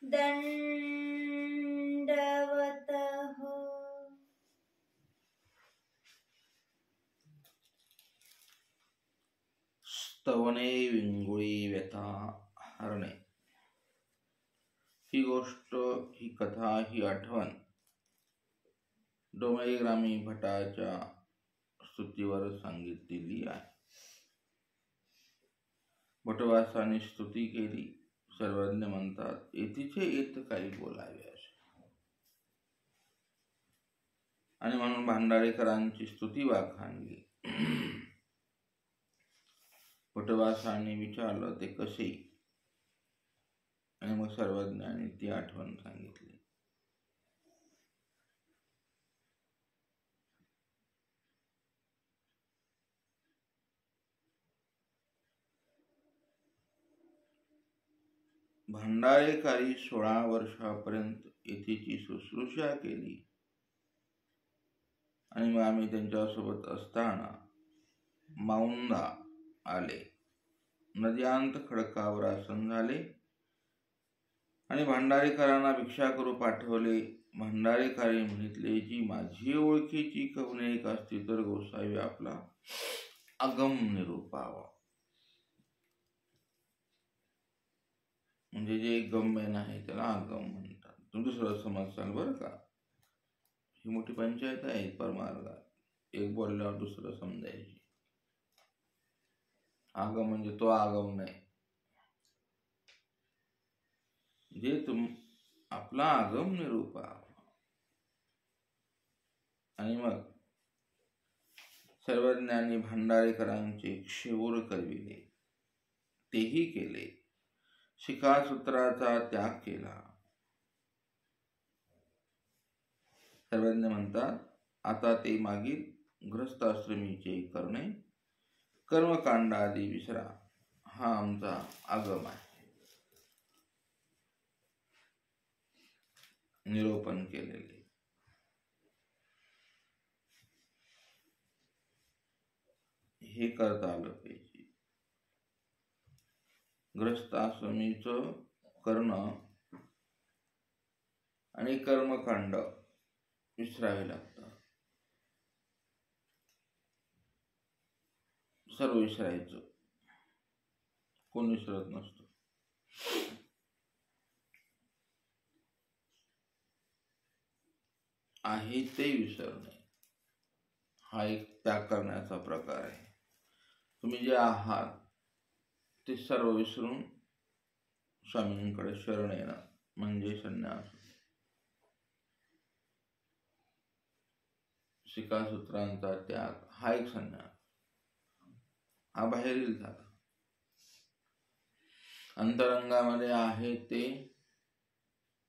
दंडवतः। स्तवने विंगुळी व्यथा हरणे. ही गोष्ट, ही कथा, ही आठवण डोंगरेग्रामी भटाच्या स्तुतीवर सांगितलेली आहे. भटवासाने स्तुती केली. सर्वज्ञ म्हणतात, येथीचे येत काही बोलावे असे. आणि म्हणून भांडारेकरांची स्तुती वाखाणली. भटवासाने विचारलं ते कसे, आणि मग सर्वज्ञाने ती आठवण सांगितली. भांडारेकरी 16 वर्षापर्यंत येथेची शुश्रूषा केली. आणि मग आम्ही त्यांच्यासोबत असताना माऊंदा आले. नद्यांत खडकावर आसन झाले आणि भांडारेकरांना भिक्षा करू पाठवले. भांडारेकरी म्हणितले, जी माझी ओळखीची कवने एक असती तर गोसावी आपला आगम निरूपावा. म्हणजे जे गम्य नाही त्याला आगम म्हणतात. तुम्ही दुसरं समजसाल बरं का. ही मोठी पंचायत आहे परमार्गात. एक बोलल्यावर दुसरं समजायची. आगम म्हणजे तो आगम नाही, जे आपला आगम निरूपावा. आणि मग सर्वज्ञांनी भांडारेकरांचे क्षेऊर करविले, तेही केले. शिखासूत्राचा त्याग केला. सर्वज्ञ म्हणतात, आता ते मागील गृहस्थाश्रमीचे करणे, कर्मकांडादी विसरा, हा आमचा आगम आहे. निरोपण केलेले. हे करता आलं पाहिजे. गृहस्थाश्रमीचं करणं आणि कर्मकांड विसरावे लागतात. सर्व विसरायचं. कोण विसरत नसतं. आहे ते विसरणे हा एक त्याग करण्याचा प्रकार आहे. तुम्ही जे आहात ते सर्व विसरून स्वामींकडे शरण येणं म्हणजे संन्यास. शिखासूत्रांचा त्याग हा एक संन्यास. हा बाहेरील झाला. अंतरंगामध्ये आहे ते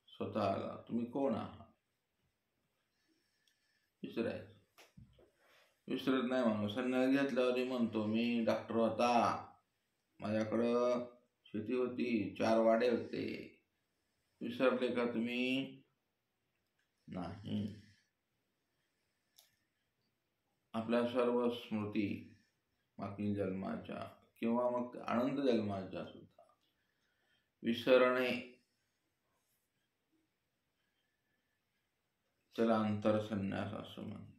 स्वतःला तुम्ही कोण आहात विसरायचं. विसरत नाही माणूस. संन्यास घेतल्यावर म्हणतो मी डॉक्टर होता, माझ्याकडं शेती होती, 4 वाडे होते. विसरले का तुम्ही? नाही. आपल्या सर्व स्मृती मागील जन्माच्या किंवा मग अनंत जन्माच्या सुद्धा विसरणे त्याला अंतरसंन्यास असं म्हणतात.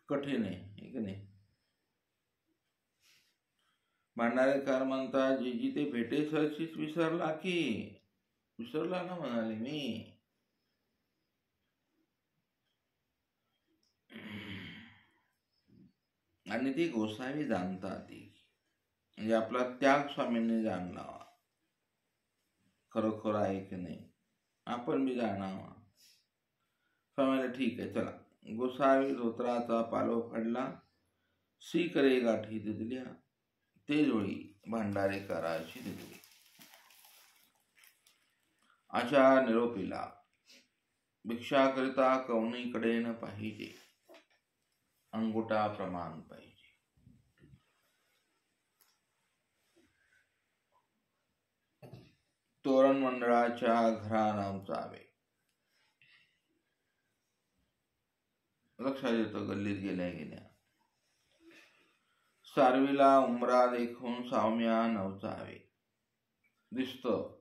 कठीण आहे की नाही. भांडारेकर म्हणतात, जी ते भेटे सरशीच विसरला की. विसरला ना म्हणाले मी. आणि ती गोसावी जाणतात. ती म्हणजे आपला त्याग स्वामींनी जाणला. खरोखर आहे की नाही आपण बी जाणावा. स्वामीला ठीक आहे चला. गोसावी धोत्राचा पालो फाडला, सी करे गाठी दिदल्या, ते जोळी भांडारेकराची दिदली. अशा निरोपीला भिक्षा करिता कवनीकडे न पाहिजे, अंगुठा प्रमाण पाहिजे. तोरण मंडळाच्या घरानाम जावे. लक्षात येतं गल्लीत गेल्या गेल्या. सारवीला उमरा देखून सावम्या नवचावे. दिसतं.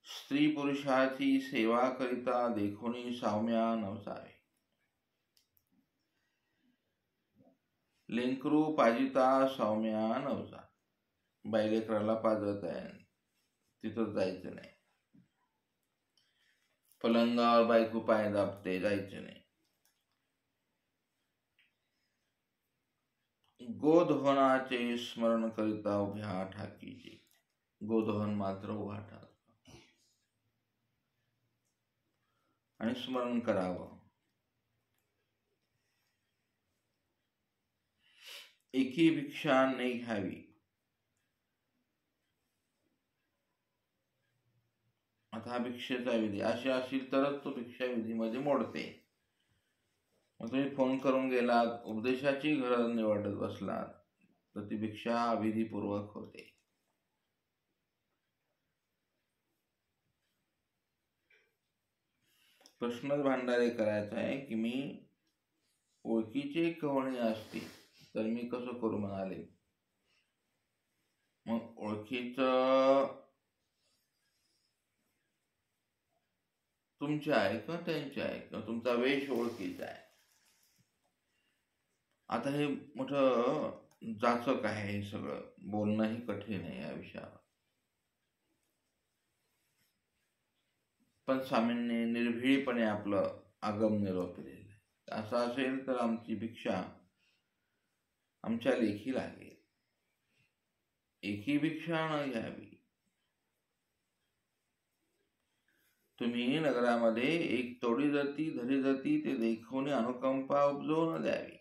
स्त्री पुरुषाची सेवा करिता देखोनी साम्या नवसावे. लेंकरू पाजिता सौम्या नवसा. बायलेकराला पाजत आहे तिथं जायचं नाही. पलंगावर बायको पाय दाबते, जायचं नाही. गोधनाचे स्मरण करिता उभ्या ठाकीचे. गोधन मात्र उभा ठाक आणि स्मरण करावं. एकी भिक्षा नाही घ्यावी. आता हा भिक्षेचा विधी अशी असेल तरच तो भिक्षा विधीमध्ये मोडते. मग तुम्ही फोन करून गेलात, उपदेशाची गरज निवडत बसलात, तर ती भिक्षा अविधीपूर्वक होते. प्रश्नच भांडारे करायचा आहे की मी ओळखीचे कवणे असते तर मी कसं करू म्हणाले. मग ओळखीचं तुमचे आहे का त्यांचे आहे का तुमचा वेश ओळखीचा आहे. आता हे मोठं जाचक आहे. हे सगळं बोलणंही कठीण आहे या विषयावर. पण स्वामींनी निर्भीळपणे आपलं आगम निरोप दिलेला आहे. असं असेल तर आमची भिक्षा आमच्या लेखी लागेल. एकी भिक्षा न घ्यावी. तुम्ही नगरामध्ये एक तोडी जाती धरी जाती ते देखवणे अनुकंपा उपजवून द्यावी.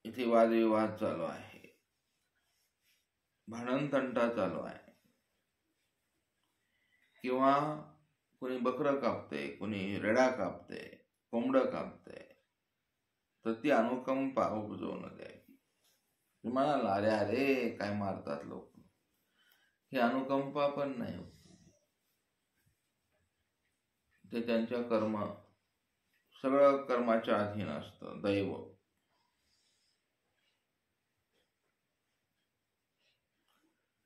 इथे वादविवाद चालू आहे, भांडण तंटा चालू आहे, किंवा कोणी बकरं कापते, कोणी रेडा कापते, कोंबडं कापते, तर ती अनुकंपा उपजवून द्यावी. म्हणाला अरे अरे काय मारतात लोक, ही अनुकंपा पण नाही. ते त्यांच्या कर्म सगळं कर्माच्या अधीन असतं. दैव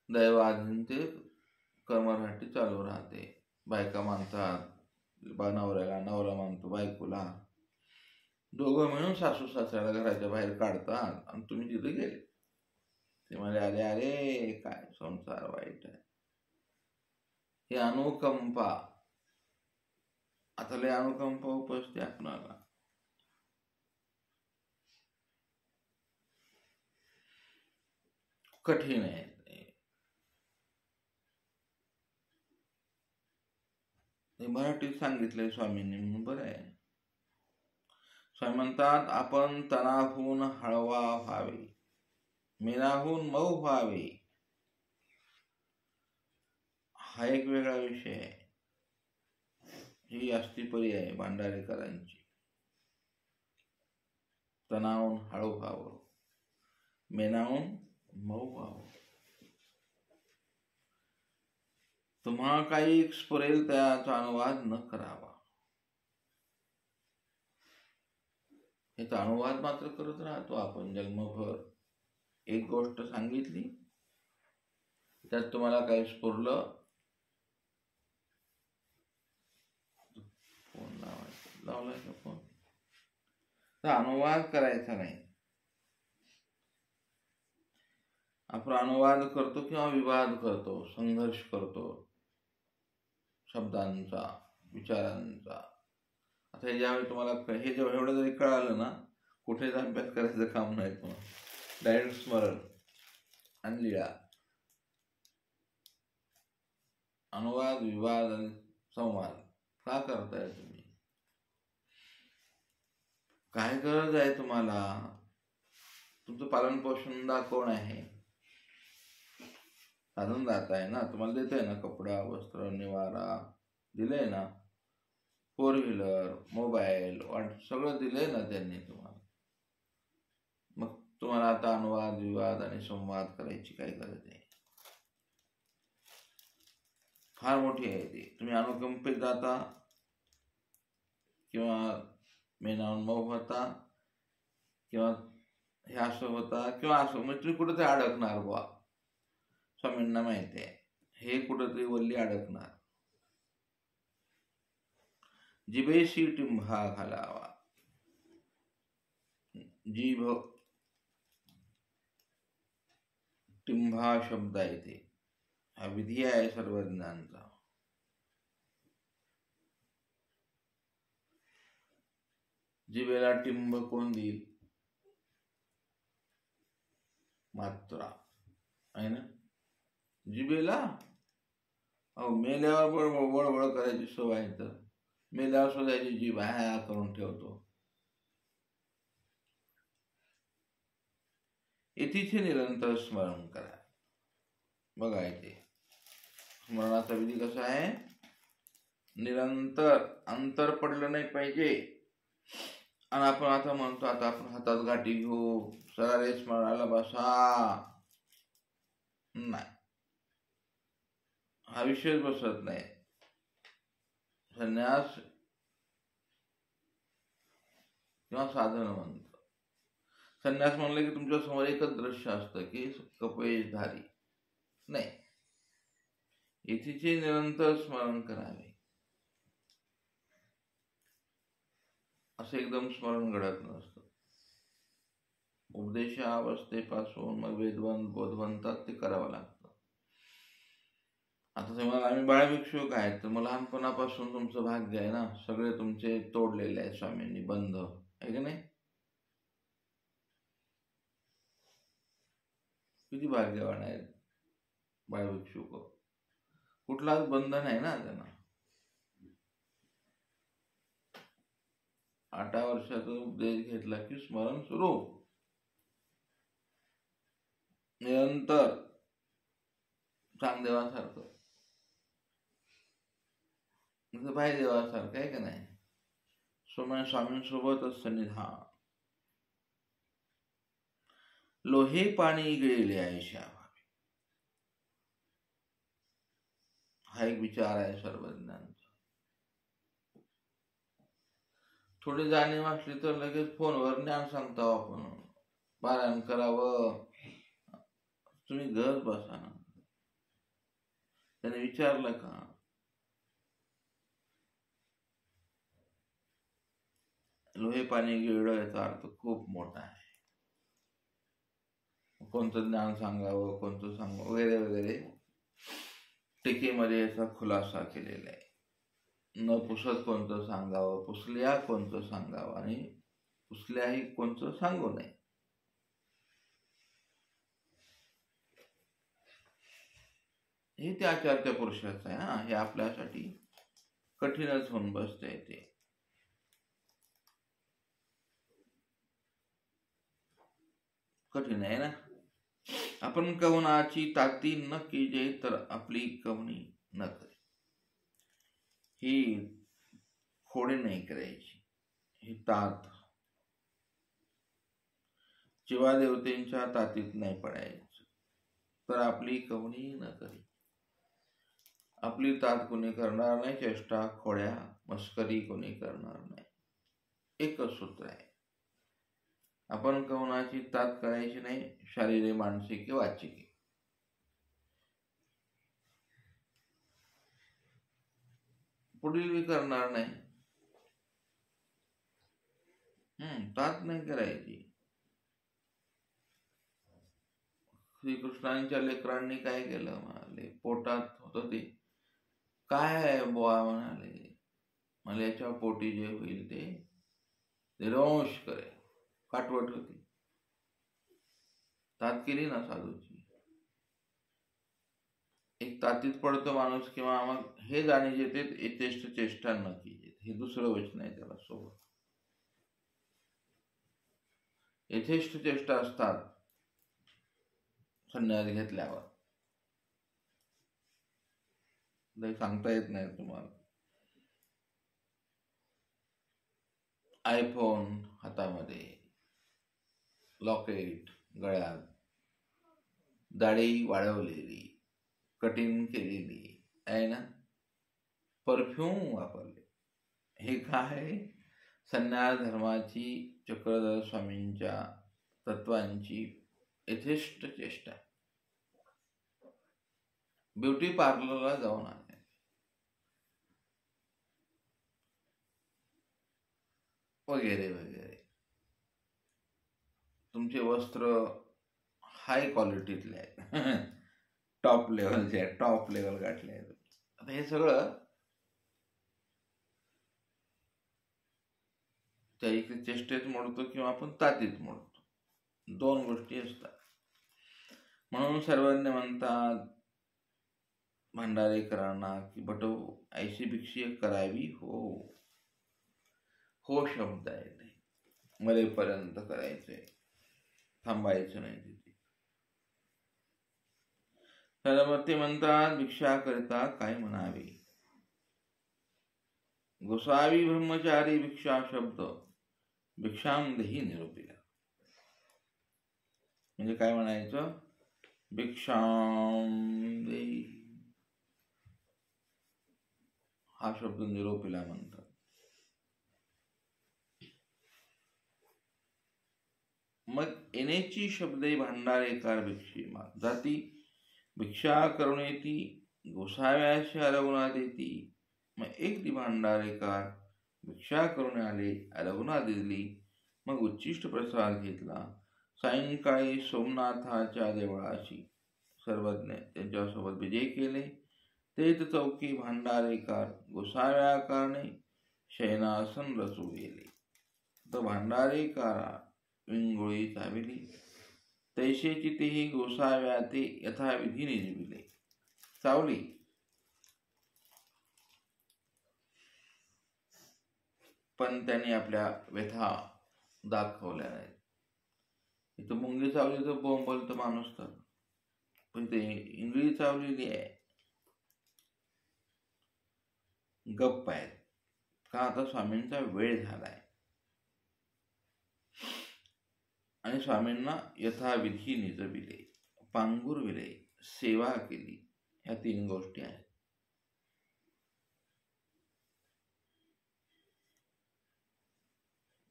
दैवाधीन ते कर्मराठी चालू राहते. बायका मानतात नवऱ्याला, नवरा मानतो बायकोला, दोघं मिळून सासू सासऱ्याला घराच्या बाहेर काढतात आणि तुम्ही तिथे गेले. ते म्हणाले अरे अरे काय संसार वाईट आहे. ही अनुकंपा. आता लय अनुकंपा उपजते आपणाला. कठीण आहे. हे मराठीत सांगितलंय स्वामींनी म्हणून बरं आहे. स्वामी म्हणतात आपण तणाहून हळवा व्हावे, मेनाहून मऊ व्हावे. हा एक वेगळा विषय आहे. ही अस्थिपरी आहे भांडारेकरांची. तणावून हळू व्हावं, मेनाहून मऊ व्हावं. तुम्हा काही स्फुरेल त्याचा अनुवाद न करावा. याचा अनुवाद मात्र करत राहतो आपण जन्मभर. एक गोष्ट सांगितली त्यात तुम्हाला काही स्फुरलं, फोन लावलाय का फोन, तर अनुवाद करायचा नाही. आपण अनुवाद करतो किंवा विवाद करतो, संघर्ष करतो शब्दांचा, विचारांचा. आता ज्यावेळी तुम्हाला हे जेव्हा एवढं जरी कळालं ना, कुठेच अभ्यास करायचं काम नाही तुम्हाला. डायरेक्ट स्मरण आणि लीळा. अनुवाद, विवाद आणि संवाद का करताय तुम्ही? काय गरज आहे तुम्हाला? तुमचं पालन पोषण कोण आहे? साधून जात आहे ना, तुम्हाला देत आहे ना, कपडा, वस्त्र, निवारा दिलंय ना, 4 व्हीलर, मोबाईल, सगळं दिलंय ना त्यांनी तुम्हाला. मग तुम्हाला आता अनुवाद, विवाद आणि संवाद करायची काय गरज आहे? फार मोठी आहे ती. तुम्ही अनुकंपित जाता किंवा मेनाउन्मोह होता किंवा हे असं होता किंवा असं, म्हणजे तुम्ही कुठेतरी अडकणार बुवा. स्वामींना माहिती आहे हे कुठेतरी वल्ली अडकणार. जिभेशी टिंभा घालावा. जीभ टिंभा शब्द आहे ते, हा विधी आहे सर्वज्ञांचा. जिभेला टिंब कोण देईल? मात्रा आहे ना. जिभेला अहो मेल्यावर बळबळ करायची सवय आहे, तर मेल्यावर शोधायची जीभ ह्या करून ठेवतो. येथीचे निरंतर स्मरण करा. बघायचे स्मरणाचा विधी कसा आहे? निरंतर, अंतर पडलं नाही पाहिजे. आणि आपण आता म्हणतो आता आपण हातात गाठी घेऊ, सरारे स्मरणाला बसा, नाही, हा विषयच बसत नाही. संन्यास किंवा साधन म्हणतो. संन्यास म्हणलं की तुमच्या समोर एकच दृश्य असतं की कपेशधारी. नाही, येथीचे निरंतर स्मरण करावे. असं एकदम स्मरण घडत नसतं. उपदेशावस्थेपासून मग वेदवंत बोधवंतात ते करावं लागतं. आता तुम्हाला आम्ही बाळभिक्षुक आहेत, तर मग लहानपणापासून तुमचं भाग्य आहे ना, सगळे तुमचे तोडलेले आहे स्वामींनी बंध, आहे की नाही? किती भाग्यवान आहेत बाळभिक्षुक. कुठलाच बंधन आहे ना त्यांना. 8 वर्षाचा उपदेश घेतला की स्मरण सुरू, निरंतर चांगदेवासारखं, भाई देवासारखं आहे का नाही. स्वामींसोबतच सन्निधान. लोहे पाणी गिळले आयशा भावे, हा एक विचार आहे सर्वज्ञांचा. थोडी जाणीव असली तर लगेच फोनवर ज्ञान सांगता आपण, पारायण करावं, तुम्ही घर बसा. त्याने विचारलं का? लोहे पाणी गिळलं याचा अर्थ खूप मोठा आहे. कोणतं ज्ञान सांगावं, कोणतं सांगावं वगैरे वगैरे टीकेमध्ये याचा खुलासा केलेला आहे. न पुसत कोणतं सांगावं, पुसल्या कोणतं सांगावं आणि पुसल्याही कोणतं सांगू नये. हे त्या आचार्य पुरुषाचं आहे. हा, हे आपल्यासाठी कठीणच होऊन बसतंय. ते कठीण आहे ना. आपण कवनाची ताती न केजे तर आपली कवनी न करे. ही खोडे नाही करायची, ही तात जीवादेवतेंच्या तातीत नाही पडायचं, तर आपली कवनी न करी. आपली तात कोणी करणार नाही, चेष्टा खोड्या मस्करी कोणी करणार नाही. एकच सूत्र आहे, आपण कवनाची तात करायची नाही, शारीरिक मानसिक वाचिक. पुढील मी करणार नाही, तात नाही करायची. श्रीकृष्णांच्या लेकरांनी काय केलं म्हणाले, पोटात होतं ते काय आहे बुवा म्हणाले, मला याच्या पोटी जे होईल ते निरंश करे. काटवट होती, तात केली ना साधूची. एक तातीत पडतो माणूस, किंवा मग हे जाणी जेते यथेष्ट चेष्टा न कीजिए, हे दुसरं वचन आहे त्याला सोबत. यथेष्ट चेष्टा असतात संन्यास घेतल्यावर, सांगता येत नाही तुम्हाला. आयफोन हातामध्ये, लॉकेट गळ्यात, दाढी वाढवलेली, कटिंग केलेली आहे ना, परफ्यूम वापरले, हे काय संन्यास धर्माची चक्रधर स्वामींच्या तत्वांची यथेष्ट चेष्टा, ब्युटी पार्लरला जाऊन आले, वगैरे वगैरे. तुमचे वस्त्र हाय क्वालिटीतले आहेत, टॉप लेवलचे आहेत, टॉप लेवल गाठले आहेत. आता हे सगळं त्या इकडे चेष्टेत मोडतो किंवा आपण तातीत मोडतो, दोन गोष्टी असतात. म्हणून सर्वज्ञ म्हणतात भांडारेकरांना की बटो ऐशी भिक्षी करावी हो. हो शब्द आहे ते, मरेपर्यंत करायचंय, थांबायचं नाही तिथे. सरस्वती म्हणतात भिक्षा करता काय म्हणावे. गोसावी ब्रह्मचारी भिक्षा शब्द भिक्षाम देही निरोपिला. म्हणजे काय म्हणायचं, भिक्षाम देही हा शब्द निरोपिला म्हणतात. मग येण्याची शब्दे भांडारेकार भिक्षी जाती, भिक्षा करून येती गोसाव्याशी अरवणा देती. मग एक ती भांडारेकार भिक्षा करून आले, अरवणा दिली, मग उच्चिष्ट प्रसाद घेतला. सायंकाळी सोमनाथाच्या देवळाशी सर्वज्ञ त्यांच्यासोबत विजय केले. तेच चौकी भांडारेकार गोसाव्याकारणे शयनासन रचू गेले. तर भांडारेकारा विंगोळी चाविली, तैशेची तेही गोसाव्या ते यथाविधी निजविले. चावली पण त्यांनी आपल्या व्यथा दाखवल्या नाहीत. इथं मुंगी चावली तर बोंबलतो माणूस, तर पण ते इंगळी चावलेली आहे, गप्प आहेत. का, आता स्वामींचा वेळ झालाय आणि स्वामींना यथाविधी निजविले, पांघुरविले, सेवा केली. ह्या तीन गोष्टी आहेत.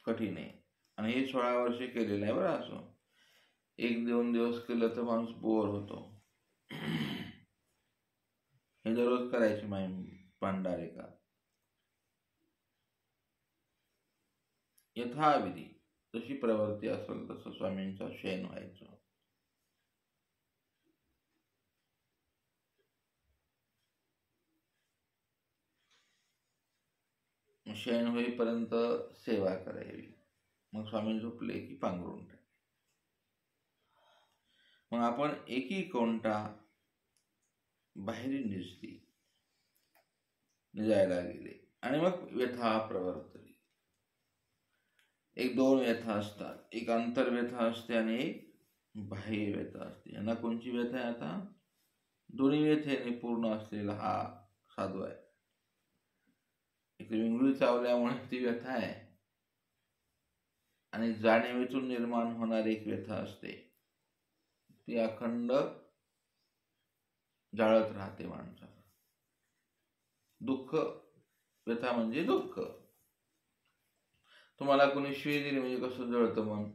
कठीण आहे आणि हे 16 वर्षे केलेलं आहे बरं. असं 1-2 दिवस केलं तर माणूस बोर होतो. हे दररोज करायचे भांडारेकार यथाविधी. जशी प्रवृत्ती असेल तसं स्वामींचा शयन व्हायचं. शयन होईपर्यंत सेवा करावी. मग स्वामी झोपले की पांघरून टाक. मग आपण एकी कोणता बाहेरी निजायला गेले आणि मग व्यथा प्रवर्तली. 1-2 व्यथा असतात, एक अंतर्व्यथा असते आणि एक बाह्य व्यथा असते. यांना कोणची व्यथा आहे आता, दोन्ही व्यथेने पूर्ण असलेला हा साधू आहे. एक विंगळी चावल्यामुळे ती व्यथा आहे आणि जाणीवेतून निर्माण होणारी एक व्यथा असते, ती अखंड जाळत राहते माणसाला. दुःख व्यथा म्हणजे दुःख. तुम्हाला कोणी शिवी दिली म्हणजे कसं जळतं मन.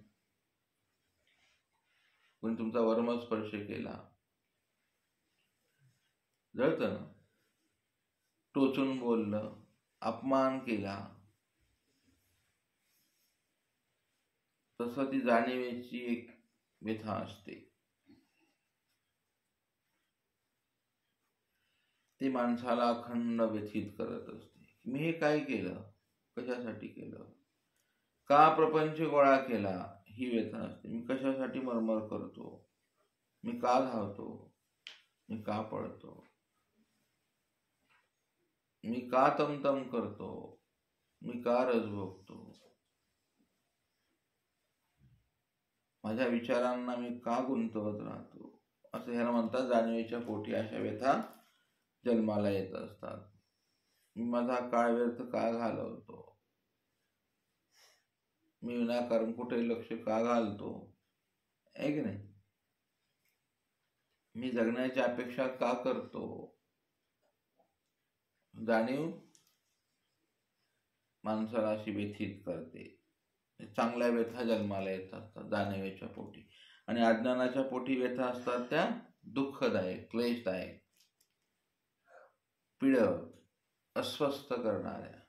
कोणी तुमचा वर्म स्पर्श केला जळतं ना. टोचून बोललं, अपमान केला, तसं ती जाणीवेची एक व्यथा असते. ती माणसाला अखंड व्यथित करत असते. मी हे काय केलं, कशासाठी केलं, का प्रपंच गोळा केला, ही व्यथा असते. मी कशासाठी मरमर करतो, मी का धावतो, मी का पळतो, मी का तमतम करतो, मी का रस भोगतो, माझ्या विचारांना मी का गुंतवत राहतो, असं ह्याला म्हणतात. जाणीवेच्या पोटी अशा व्यथा जन्माला येत असतात. मी माझा काळ व्यर्थ का घालवतो, मी विनाकारण कुठे लक्ष का घालतो, आहे की नाही, मी जगण्याची अपेक्षा का करतो. जाणीव माणसाला अशी व्यथित करते. चांगल्या व्यथा जन्माला येत असतात जाणीवेच्या पोटी, आणि अज्ञानाच्या पोटी व्यथा असतात त्या दुःखदायक, क्लेशदायक, पीडक, अस्वस्थ करणाऱ्या.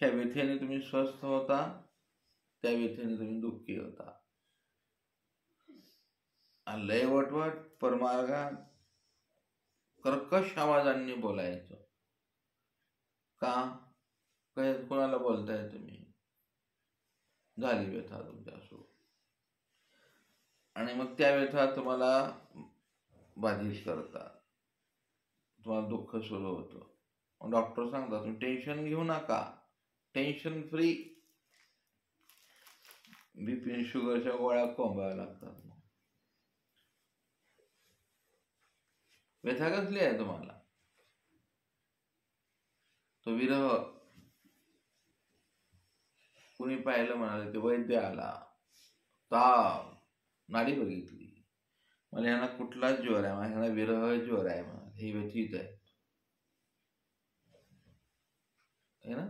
ह्या व्यथेने तुम्ही स्वस्थ होता, त्या व्यथेने तुम्ही दुःखी होता. लय वटवट परमार्गात कर्कश आवाजांनी बोलायचं का? काय कोणाला बोलताय तुम्ही? झाली व्यथा तुमच्यासोबत, आणि मग त्या व्यथा तुम्हाला बाधित करतात, तुम्हाला दुःख सुरू होतं. मग डॉक्टर सांगतात तुम्ही टेन्शन घेऊ नका, टेन्शन फ्री. बीपी शुगरच्या गोळ्या कोंबाव्या लागतात. व्यथा कसली आहे तुम्हाला? तो विरह. कुणी पाहिलं म्हणाले, ते वैद्य आला, ताप, नाडी बघितली, मला ह्यांना कुठलाच ज्वर आहे, ह्यांना विरह ज्वर आहे, म्हणा हे व्यथित आहे ना.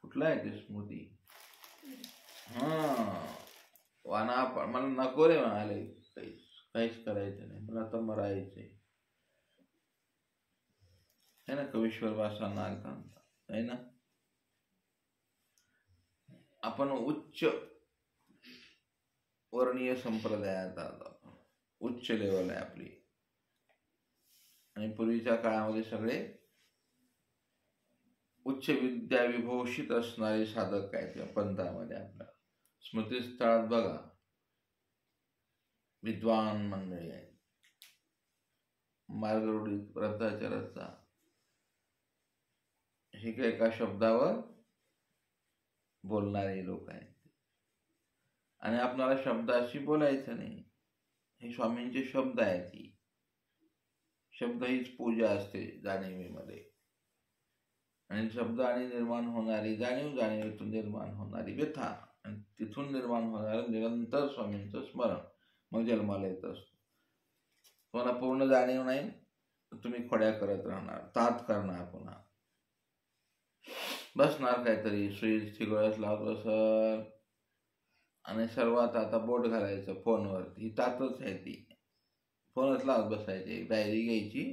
कुठला आहे ते स्मृती? वाना मला नको रे म्हणाले, काहीच करायचं नाही, मला तर मरायचंय, है ना. कवीश्वर वासांना आहे ना. आपण उच्च वर्णीय संप्रदायात आलो, उच्च लेवल आहे आपली. आणि पूर्वीच्या काळामध्ये सगळे उच्च विद्या विभूषित असणारे साधक आहेत या पंथामध्ये. आपल्या स्मृतीस्थळात बघा, विद्वान मंडळी आहेत, मार्गरूढीत व्रताचरचा हे काय एका शब्दावर बोलणारे लोक आहेत. आणि आपल्याला शब्दाशी बोलायचं नाही, हे स्वामींचे शब्द आहेत. ही शब्द हीच पूजा असते जाणीवेमध्ये. आणि शब्द आणि निर्माण होणारी जाणीव, जाणीवेतून निर्माण होणारी व्यथा, आणि तिथून निर्माण होणारं निरंतर स्वामींचं स्मरण मग जन्माला येत असतो. तुम्हाला पूर्ण जाणीव नाही, तुम्ही खोड्या करत राहणार, तात करणार, पुन्हा बसणार काहीतरी स्विच थिगळच लावत बसल, आणि सर्वात आता बोट घालायचं फोनवरती. ही तातच आहे ती. फोनच लावत बसायची, डायरी घ्यायची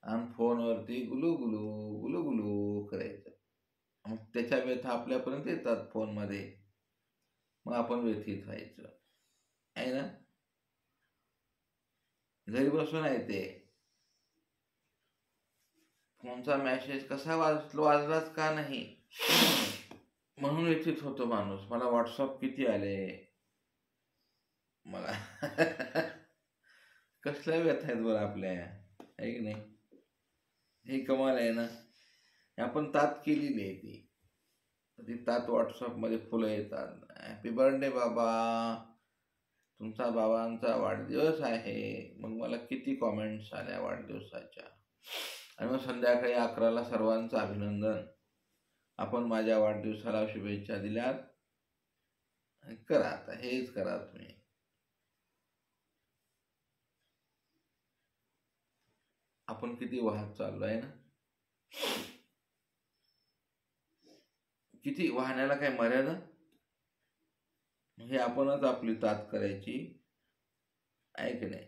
आणि फोनवरती गुलू गुलू गुलू गुलू करायचं. मग त्याच्या व्यथा आपल्यापर्यंत येतात फोनमध्ये, मग आपण व्यथित व्हायचं, आहे ना. घरी बसून आहे ते फोनचा मेसेज कसा वाजलाच का नाही म्हणून व्यथित होतो माणूस. मला व्हॉट्सअप किती आले, मला कसल्या व्यथा आहेत बरं आपल्या, आहे की नाही. हे कमाल आहे ना. आपण तात केलेली आहे ती तात व्हॉट्सअपमध्ये फुलं येतात. हॅपी बर्थडे बाबा, तुमचा बाबांचा वाढदिवस आहे. मग मला किती कॉमेंट्स आल्या वाढदिवसाच्या. आणि मग संध्याकाळी 11ला सर्वांचं अभिनंदन, आपण माझ्या वाढदिवसाला शुभेच्छा दिल्यात, करा आता हेच करा तुम्ही. आपण किती वाहत चाललो आहे ना. किती वाहण्याला काय मर्यादा. हे आपणच आपली तात करायची, आहे की नाही.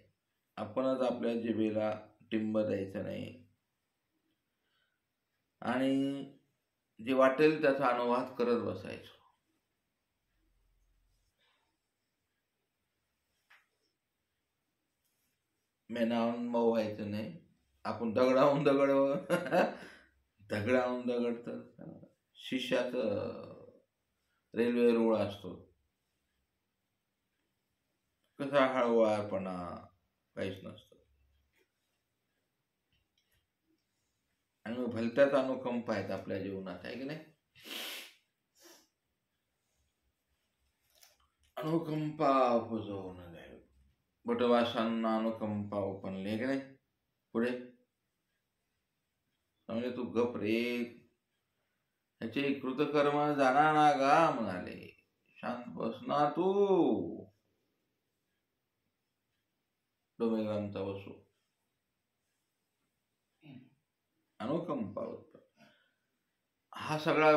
आपणच आपल्या जिभेला टिंब द्यायचं नाही, आणि जे वाटेल त्याचा अनुवाद करत बसायचो. मेनावून मऊ व्हायचं नाही. आपण दगडाहून दगड दगडाहून दगड तर शिष्याचं रेल्वे रुळ असतो, कसा हळूवारपणा, काहीच नसतं. आणि मग भलत्याच अनुकंप आहेत आपल्या जीवनात, आहे की नाही. अनुकंपा उपजवून बटवासांना अनुकंपा ओपनले, की नाही. पुढे म्हणजे तू गप रे, ह्याचे कृतकर्म जाणार ना गा म्हणाले, शांत बस ना तू. डोमेग्रामचा वसू अनुकंपा होता. हा सगळा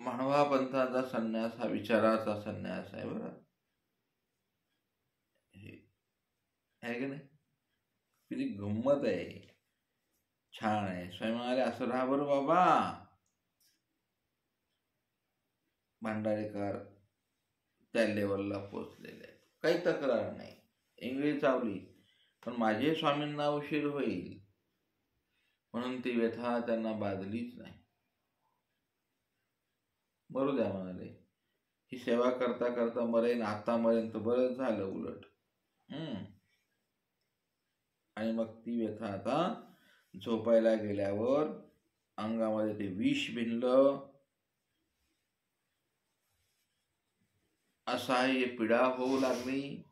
मानवा पंथाचा संन्यास हा विचाराचा संन्यास आहे. बरं हे आहे की नाही? किती गंमत आहे, छान आहे. स्वामी म्हणाले असं राहा बरं बाबा. भांडारेकर त्या लेवलला पोचलेले आहेत, काही तक्रार नाही. इंगळी चावली पण माझे स्वामींना उशीर होईल म्हणून ती व्यथा त्यांना बाधलीच नाही. मरू द्या म्हणाले, ही सेवा करता करता मरेन, आता मरेन तर बरंच झालं उलट. आणि मग ती व्यथा आता झोपायला गेल्यावर अंगामध्ये ते विष भिनलं, असह्य पीडा होऊ लागली.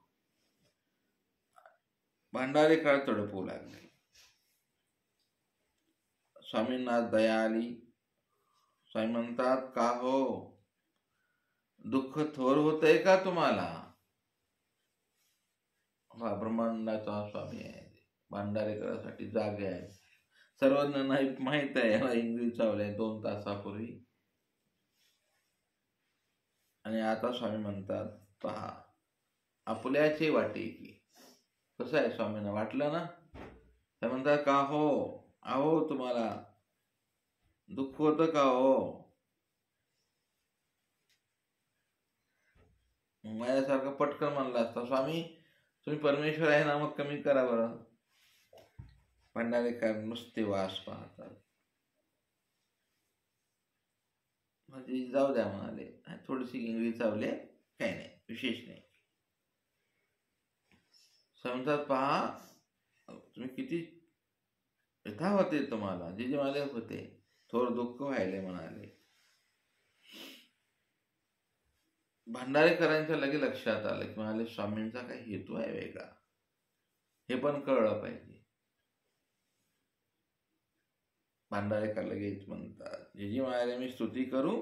भांडारेकर तडपू लागले. स्वामींना दया आली. स्वामी म्हणतात, का हो, दुःख थोर होतंय का तुम्हाला? हा ब्रह्मांडाचा स्वामी आहे, भांडारेकरांसाठी जागे आहे. सर्वांना नाही माहित आहे याला इंग्रजी चावलंय 2 तासापूर्वी. आणि आता स्वामी म्हणतात, पहा आपल्याचे वाटे की. कसं आहे, स्वामींना वाटलं ना. ते म्हणतात, का हो, अहो तुम्हाला दुःख होतं का हो? माझ्यासारखं पटकन म्हणलं असतं, स्वामी तुम्ही परमेश्वर आहे ना, मग कमी करा बरं. भांडारेकर नुसते वास पाहतात. म्हणजे जाऊ द्या म्हणाले, थोडीशी इंगळी चावले, काही नाही, विशेष नाही. समजात पहा तुम्ही किती व्यथा होते तुम्हाला, जे मला होते, थोडं दुःख व्हायले म्हणाले. भांडारेकरांच्या लगे लक्षात आलं की म्हणाले स्वामींचा काही हेतू आहे वेगळा, हे पण कळलं पाहिजे. भांडारेकर लगेच म्हणतात, जे म्हणाले मी स्तुती करू,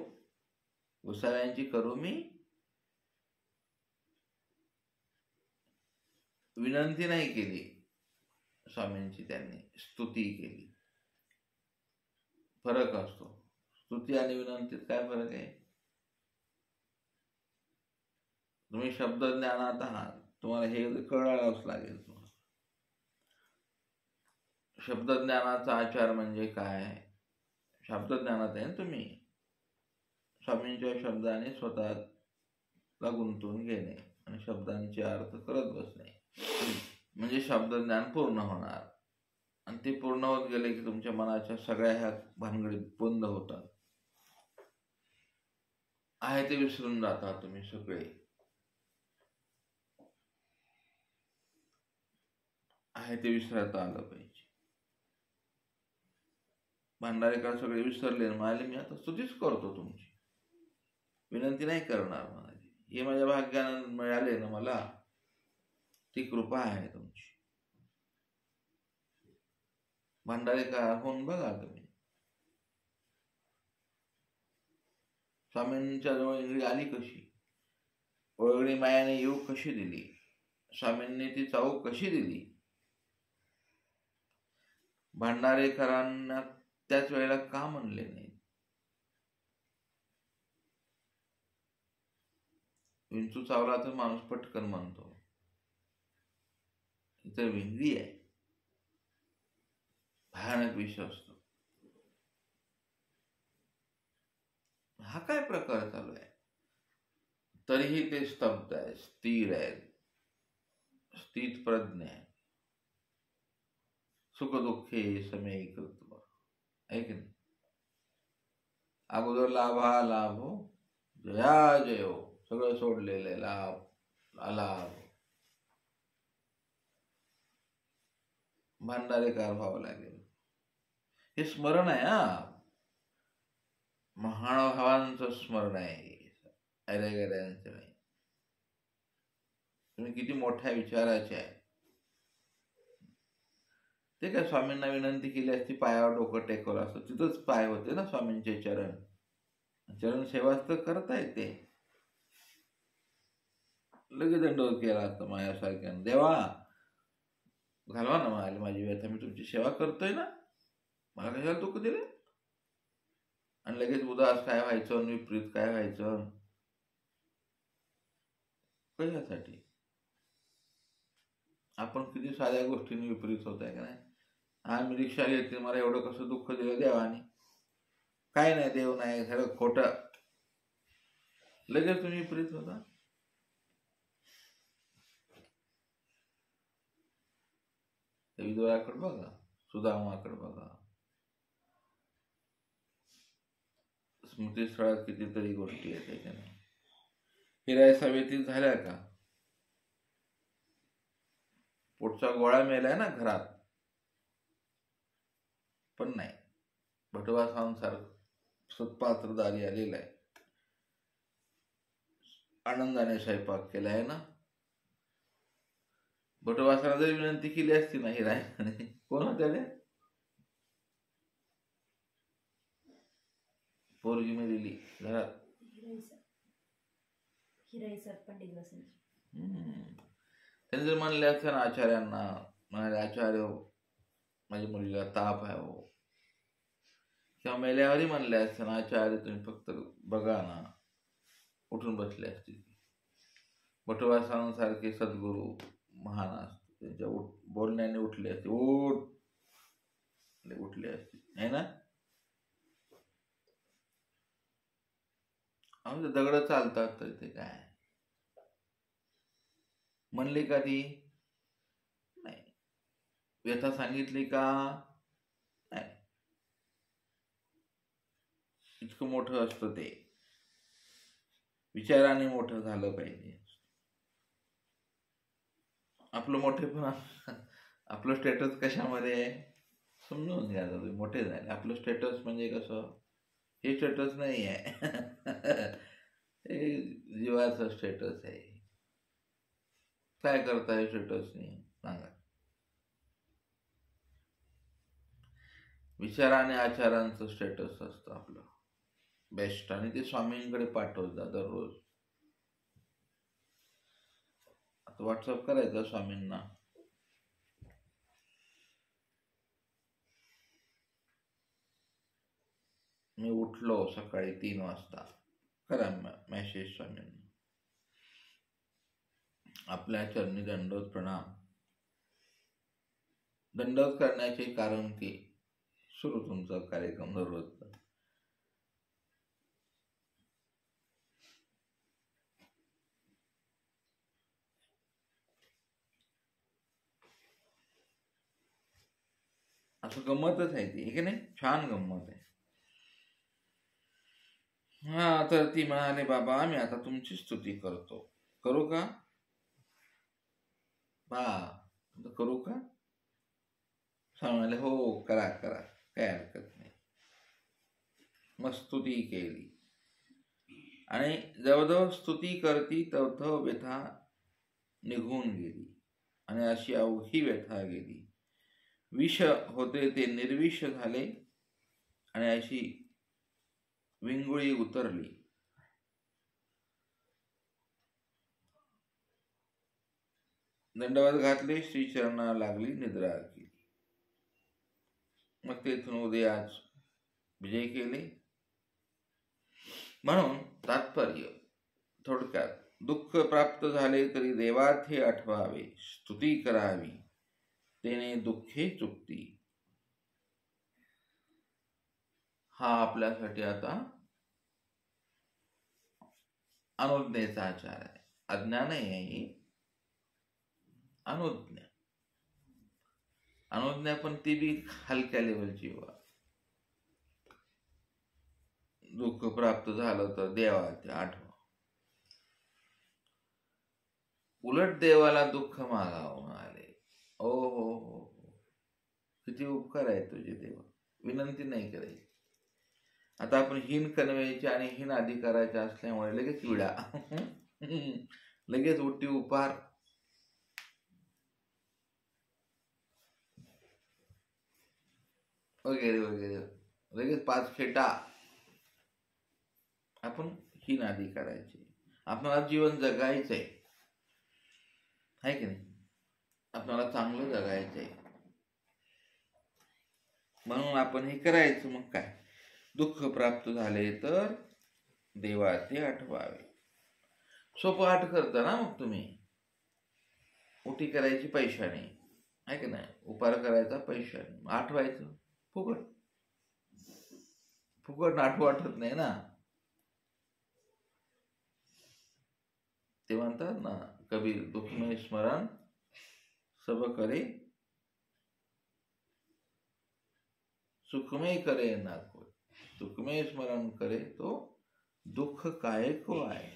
गोसाव्यांची करू, मी विनंती नाही केली. स्वामींची त्यांनी स्तुती केली. फरक असतो, स्तुती आणि विनंतीत काय फरक आहे? तुम्ही शब्द ज्ञानात आहात, तुम्हाला हे कळायलाच लागेल. तुम्हाला शब्द ज्ञानाचा आचार म्हणजे काय? शब्द ज्ञानात आहे ना तुम्ही. स्वामींच्या शब्दाने स्वतःला गुंतवून घेणे आणि शब्दांचे अर्थ करत बसणे म्हणजे शब्द ज्ञान पूर्ण होणार. आणि ते पूर्ण होत गेले की तुमच्या मनाच्या सगळ्या ह्या भानगडीत बंद होतात. आहे ते विसरून जाता तुम्ही सगळे. आहे ते विसरता आलं पाहिजे. भांडारेकर सगळे विसरले, म्हणाले मी आता स्तुतीच करतो तुमची, विनंती नाही करणार. म्हणाले हे माझ्या भाग्यानं मिळाले ना मला, ती कृपा आहे तुमची. भांडारेकर होऊन बघा तुम्ही. स्वामींच्या जवळ इंगळी आली कशी, ओळगडी मायाने येऊ कशी दिली, स्वामींनी ती चाऊ कशी दिली. भांडारेकरांना त्याच वेळेला का म्हणले नाही? विंचू चावला तर माणूस पटकन म्हणतो, इतर विंगळी आहे, भयानक विष असतो. हा काय प्रकार चालू आहे? तरीही ते स्तब्ध आहे, स्थिर आहे, स्थित प्रज्ञ आहे. सुख दुःखे समे कृत्व आहे की नाही? अगोदर लाभा लाभो, जया जयो, सगळं सोडलेलं आहे, लाभ अलाभ. भांडारेकर व्हावं लागेल. हे स्मरण आहे, महानुभावांचं स्मरण आहे, अरेगऱ्यांचं नाही. तुम्ही किती मोठ्या विचाराचे आहे. ते काय स्वामींना विनंती केली असती, पायावर डोकं टेकवलं असतं, तिथंच पाय होते ना स्वामींचे चरण. चरण सेवा तर करता येते. लगेच दंडवत केला असता माझ्यासारख्यानं, देवा घालवा ना म्हणाले माझी व्यथा, मी तुमची सेवा करतोय ना, मला कशाला दुःख दिले. आणि लगेच उदास काय व्हायचं, विपरीत काय व्हायचं, कशासाठी? आपण किती साध्या गोष्टींनी विपरीत होत आहे का नाही. आम्ही रिक्षा घेतली, मला एवढं कसं दुःख दिलं देवाने, काय नाही, देव नाही, सगळं खोटं, लगेच तुम्ही विपरीत होता. विदुराकडे बघा, सुदामाकडे बघा, स्मृतीस्थळात कितीतरी गोष्टी आहेत त्याच्याने. हिरायसा व्यतीत झाल्या का? पोटचा गोळा मेलाय ना घरात, पण नाही, भटवासांसारखं सत्पात्रधारी आलेला आहे, आनंदाने स्वयंपाक केलाय ना. भटवासाला जरी विनंती केली असती ना हिरायसाने, कोण होत्या पोरगी मेलेली घरात, त्यांनी जर म्हणले असते ना आचार्यांना, म्हणाले आचार्य माझ्या मुलीला ताप आहे हो, किंवा मेल्यावरही म्हणले असते ना आचार्य तुम्ही फक्त बघा ना, उठून बसले असते. भटवासांसारखे सद्गुरू महान असते, त्यांच्या बोलण्याने उठले असते, उठले असते, आहे ना. आमचे दगड चालतात तर ते काय म्हणले का ती नाही, व्यथा सांगितली का नाही. इतकं मोठं असतं ते, विचाराने मोठं झालं पाहिजे. आपलं मोठेपण, आपलं स्टेटस कशामध्ये आहे समजून घ्या. तुम्ही मोठे झाले, आपलं स्टेटस म्हणजे कसं, हे स्टेटस नाही आहे, हे जीवाचं स्टेटस आहे. काय करताय स्टेटसने सांगा. विचाराने आचारांचं स्टेटस असतं आपलं बेस्ट, आणि ते स्वामींकडे पाठवतात दररोज. आता व्हॉट्सअप करायचं स्वामींना, मी उठलो सकाळी 3 वाजता, करा मेसेज स्वामींना, आपल्या चरणी दंडवत प्रणाम. दंडवत करण्याचे कारण की सुरू तुमचा कार्यक्रम दररोजचा. असं गंमतच आहे ती, की नाही, छान गंमत आहे. हा, तर ती म्हणाले बाबा मी आता तुमची स्तुती करतो, करू का बा, करू का. सांगाले हो करा करा, काय हरकत नाही. मग स्तुती केली, आणि जवळजवळ स्तुती करती तवधव व्यथा निघून गेली, आणि अशी अवघी व्यथा गेली. विष होते ते निर्विष झाले, आणि अशी विंगुळी उतरली. दंडवत घातले, श्रीचरणा लागली निद्रा केली. मग तेथून उदयाच विजय केले. म्हणून तात्पर्य थोडक्यात, दुःख प्राप्त झाले तरी देवार्थे आठवावे, स्तुती करावी, तेने दुःखे चुकती. हा आपल्यासाठी आता अनुज्ञेचा आचार आहे. आज्ञा नाही आहे, अनुज्ञा. अनुज्ञा पण ती बी हलक्या लेवलची. दुःख प्राप्त झालं तर देवाचे आठवा, उलट देवाला दुःख मागावं आले. ओ हो हो, किती उपकार आहे तुझे देवा, विनंती नाही करायची. आता आपण हीन कणवायची आणि हीन अधिकाराच्या असल्यामुळे लगेच विडा, लगेच उठी उपार, वगैरे वगैरे, लगेच 5 फेटा. आपण हीन अधिकारायची. आपल्याला जीवन जगायचंय, आहे की नाही, आपल्याला चांगलं जगायचंय, म्हणून आपण हे करायचं. मग काय, दुःख प्राप्त झाले तर देवाचे आठवावे. सोपं आठ करता ना मग तुम्ही. उठी करायची पैशाने, आहे की नाही, उपार करायचा पैशाने, आठवायचं फुकट. फुकट आठवू वाटत नाही ना. ते म्हणतात ना कबीर, दुःख में स्मरण सब करे, सुख में करे ना कोई. सुख में स्मरण करे तो दुःख काय को आहे.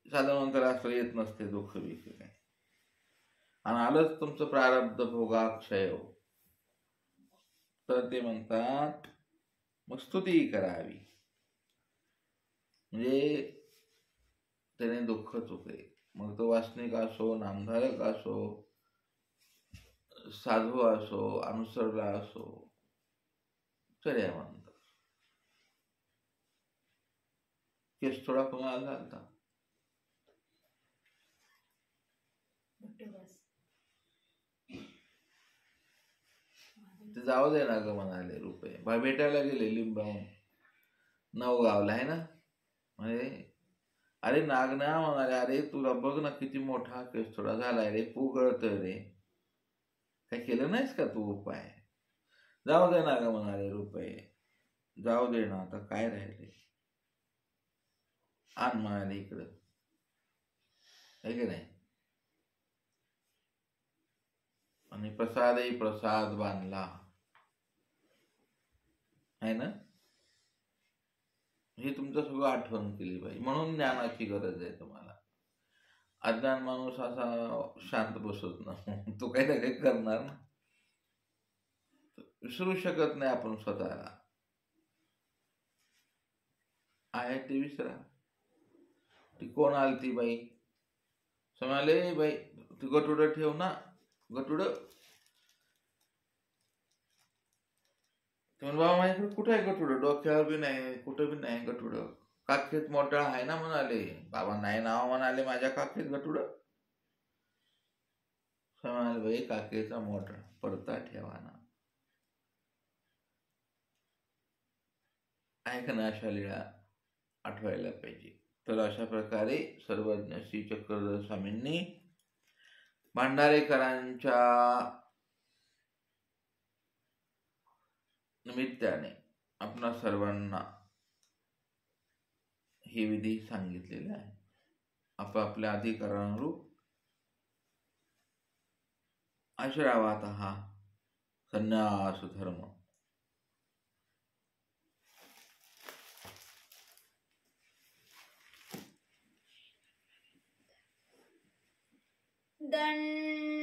साधारण असं येत नसते दुःख बिक काय, आणि आलंच तुमचं प्रारब्ध भोगाक्षय तर ते म्हणतात मग स्तुती करावी, म्हणजे त्याने दुःख चुकले. मग तो वासनिक असो, नामधारक असो, साधू असो, अनुसरला असो, चर्या म्हणतात. केस थोडा कोणाला झालता, ते जाऊ दे ना ग म्हणाले. रुपये भेटायला गेले लिंबाहून नवगावला आहे ना, म्हणजे अरे नागना म्हणाले, अरे तुला बघ ना किती मोठा केस थोडा झालाय रे, पुगळत रे, काय केलं नाहीस का तू उपाय. जाऊ दे ना ग म्हणाले रुपये, जाऊ दे ना, आता काय राहिले, आण म्हणाले इकडं, आहे की नाही. आणि प्रसादही प्रसाद बांधला, आहे ना. हे तुमचं सगळं आठवण केली पाहिजे. म्हणून ज्ञानाची गरज आहे तुम्हाला. अज्ञान माणूस असा शांत बसत ना, तो काही ना काही करणार ना. विसरू शकत नाही आपण स्वतःला. आहे ते विसरा. ती कोण आली ती बाई, समजले बाई, ती गटुड ठेव ना, गटुड. बाबा माझ्याकडे कुठं आहे गटुड, डोक्यावर बी नाही, कुठं बी नाही गटुड. काखेत मोठा आहे ना म्हणाले. बाबा नाही नाव म्हणाले, माझ्या काखेत गटुड. म्हणाले बाई काकेचा मोठा पडता ठेवा ना. ऐक ना, अशा लीळा आठवायला पाहिजे. तर अशा प्रकारे सर्वज्ञ श्री चक्रधर स्वामींनी भांडारेकरांच्या निमित्ताने आपणा सर्वांना हे विधी सांगितलेले आहे. आपापल्या अधिकारानुरूप आचरावात हा संन्यास धर्म. दंड